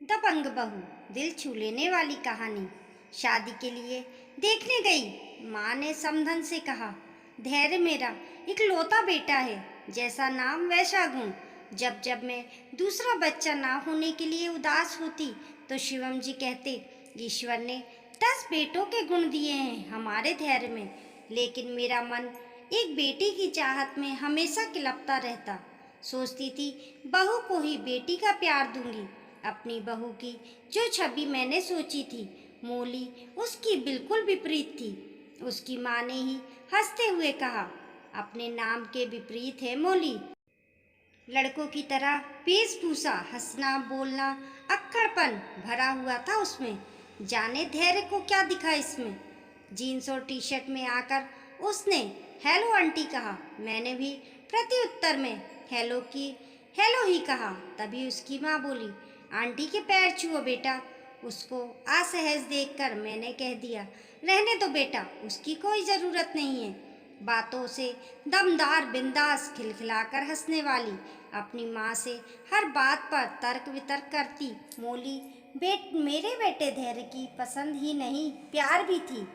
दबंग बहू, दिल छू लेने वाली कहानी। शादी के लिए देखने गई। माँ ने समधन से कहा, धैर्य मेरा इकलौता बेटा है, जैसा नाम वैसा गुण। जब जब मैं दूसरा बच्चा ना होने के लिए उदास होती तो शिवम जी कहते, ईश्वर ने 10 बेटों के गुण दिए हैं हमारे धैर्य में, लेकिन मेरा मन एक बेटी की चाहत में हमेशा किलपता रहता। सोचती थी बहू को ही बेटी का प्यार दूंगी। अपनी बहू की जो छवि मैंने सोची थी, मोली उसकी बिल्कुल विपरीत थी। उसकी माँ ने ही हंसते हुए कहा, अपने नाम के विपरीत है मोली। लड़कों की तरह वेशभूषा, हंसना बोलना, अक्कड़पन भरा हुआ था उसमें। जाने धैर्य को क्या दिखा इसमें। जीन्स और टी शर्ट में आकर उसने हेलो आंटी कहा। मैंने भी प्रत्युत्तर में हेलो ही कहा। तभी उसकी माँ बोली, आंटी के पैर छुओ बेटा। उसको असहज देखकर मैंने कह दिया, रहने दो बेटा, उसकी कोई ज़रूरत नहीं है। बातों से दमदार, बिंदास, खिलखिलाकर हंसने वाली, अपनी माँ से हर बात पर तर्क वितर्क करती मोली मेरे बेटे धैर्य की पसंद ही नहीं, प्यार भी थी।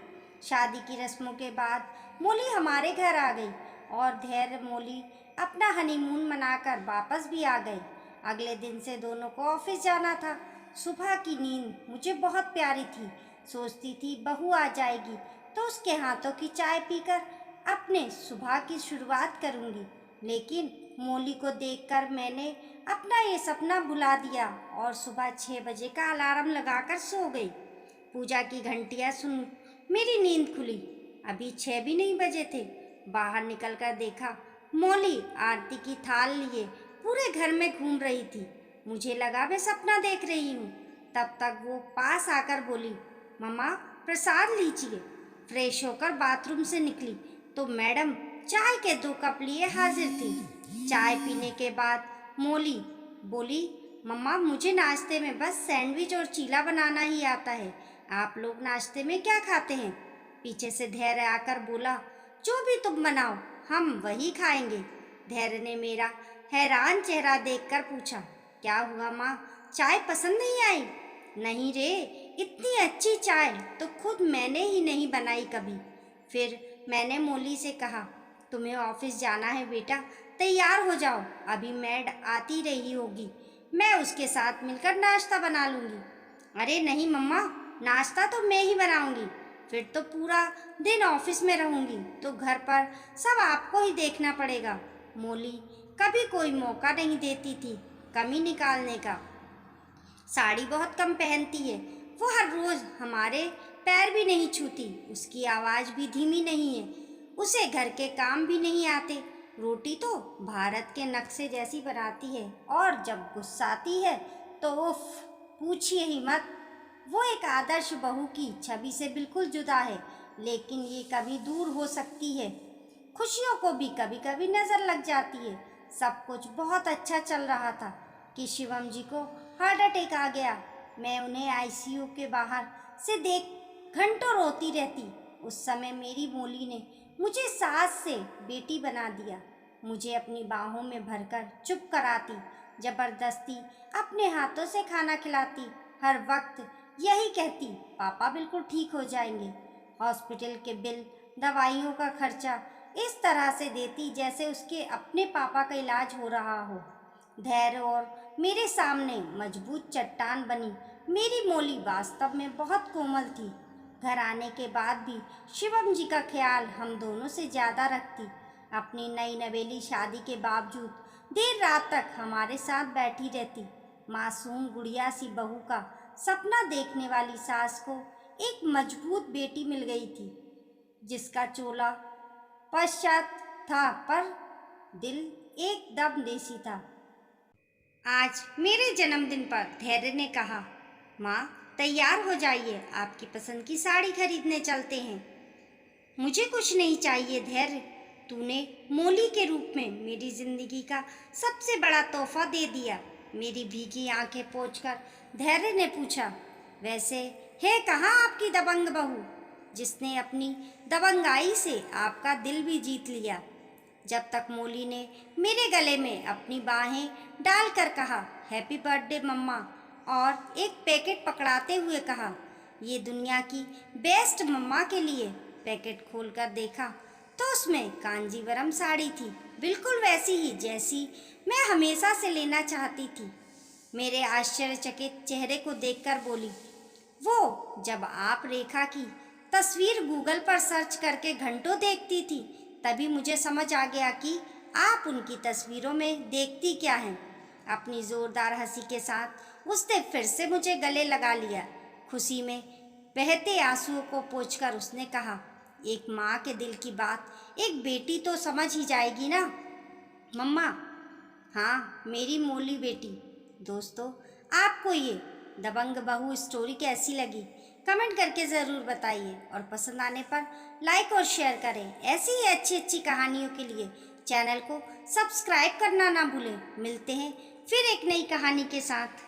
शादी की रस्मों के बाद मोली हमारे घर आ गई और धैर्य मोली अपना हनीमून मनाकर वापस भी आ गए। अगले दिन से दोनों को ऑफिस जाना था। सुबह की नींद मुझे बहुत प्यारी थी। सोचती थी बहू आ जाएगी तो उसके हाथों की चाय पीकर अपने सुबह की शुरुआत करूंगी। लेकिन मोली को देखकर मैंने अपना ये सपना भुला दिया और सुबह 6 बजे का अलार्म लगाकर सो गई। पूजा की घंटियां सुन मेरी नींद खुली। अभी 6 भी नहीं बजे थे। बाहर निकलकर देखा, मोली आरती की थाल लिए पूरे घर में घूम रही थी। मुझे लगा मैं सपना देख रही हूँ। तब तक वो पास आकर बोली, मम्मा प्रसाद लीजिए। फ्रेश होकर बाथरूम से निकली तो मैडम चाय के 2 कप लिए हाजिर थी। चाय पीने के बाद मोली बोली, मम्मा मुझे नाश्ते में बस सैंडविच और चीला बनाना ही आता है। आप लोग नाश्ते में क्या खाते हैं? पीछे से धैर्य आकर बोला, जो भी तुम बनाओ हम वही खाएंगे। धैर्य ने मेरा हैरान चेहरा देखकर पूछा, क्या हुआ माँ, चाय पसंद नहीं आई? नहीं रे, इतनी अच्छी चाय तो खुद मैंने ही नहीं बनाई कभी। फिर मैंने मोली से कहा, तुम्हें ऑफिस जाना है बेटा, तैयार हो जाओ, अभी मैड आती रही होगी, मैं उसके साथ मिलकर नाश्ता बना लूँगी। अरे नहीं मम्मा, नाश्ता तो मैं ही बनाऊँगी। फिर तो पूरा दिन ऑफिस में रहूँगी तो घर पर सब आपको ही देखना पड़ेगा। मोली कभी कोई मौका नहीं देती थी कमी निकालने का। साड़ी बहुत कम पहनती है। वो हर रोज़ हमारे पैर भी नहीं छूती। उसकी आवाज़ भी धीमी नहीं है। उसे घर के काम भी नहीं आते। रोटी तो भारत के नक्शे जैसी बनाती है और जब गुस्साती है तो उफ, पूछिए ही मत। वो एक आदर्श बहू की छवि से बिल्कुल जुदा है, लेकिन ये कभी दूर हो सकती है। खुशियों को भी कभी कभी नज़र लग जाती है। सब कुछ बहुत अच्छा चल रहा था कि शिवम जी को हार्ट अटैक आ गया। मैं उन्हें आईसीयू के बाहर से देख घंटों रोती रहती। उस समय मेरी मोली ने मुझे सास से बेटी बना दिया। मुझे अपनी बाहों में भरकर चुप कराती, जबरदस्ती अपने हाथों से खाना खिलाती, हर वक्त यही कहती, पापा बिल्कुल ठीक हो जाएंगे। हॉस्पिटल के बिल, दवाइयों का खर्चा इस तरह से देती जैसे उसके अपने पापा का इलाज हो रहा हो। धैर्य और मेरे सामने मजबूत चट्टान बनी मेरी मोली वास्तव में बहुत कोमल थी। घर आने के बाद भी शिवम जी का ख्याल हम दोनों से ज़्यादा रखती। अपनी नई नवेली शादी के बावजूद देर रात तक हमारे साथ बैठी रहती। मासूम गुड़िया सी बहू का सपना देखने वाली सास को एक मजबूत बेटी मिल गई थी, जिसका चोला पश्चात था पर दिल एकदम देसी था। आज मेरे जन्मदिन पर धैर्य ने कहा, माँ तैयार हो जाइए, आपकी पसंद की साड़ी खरीदने चलते हैं। मुझे कुछ नहीं चाहिए धैर्य, तूने मोली के रूप में मेरी जिंदगी का सबसे बड़ा तोहफा दे दिया। मेरी भीगी आंखें पोंछकर धैर्य ने पूछा, वैसे है कहाँ आपकी दबंग बहू, जिसने अपनी दबंगाई से आपका दिल भी जीत लिया? जब तक मोली ने मेरे गले में अपनी बाहें डालकर कहा, हैप्पी बर्थडे मम्मा, और एक पैकेट पकड़ाते हुए कहा, ये दुनिया की बेस्ट मम्मा के लिए। पैकेट खोलकर देखा तो उसमें कांजीवरम साड़ी थी, बिल्कुल वैसी ही जैसी मैं हमेशा से लेना चाहती थी। मेरे आश्चर्यचकित चेहरे को देखकर बोली, वो जब आप रेखा की तस्वीर गूगल पर सर्च करके घंटों देखती थी, तभी मुझे समझ आ गया कि आप उनकी तस्वीरों में देखती क्या हैं। अपनी जोरदार हंसी के साथ उसने फिर से मुझे गले लगा लिया। खुशी में बहते आंसुओं को पोंछकर उसने कहा, एक माँ के दिल की बात एक बेटी तो समझ ही जाएगी ना मम्मा। हाँ, मेरी मोली बेटी। दोस्तों, आपको ये दबंग बहू स्टोरी कैसी लगी कमेंट करके ज़रूर बताइए, और पसंद आने पर लाइक और शेयर करें। ऐसी ही अच्छी अच्छी कहानियों के लिए चैनल को सब्सक्राइब करना ना भूलें। मिलते हैं फिर एक नई कहानी के साथ।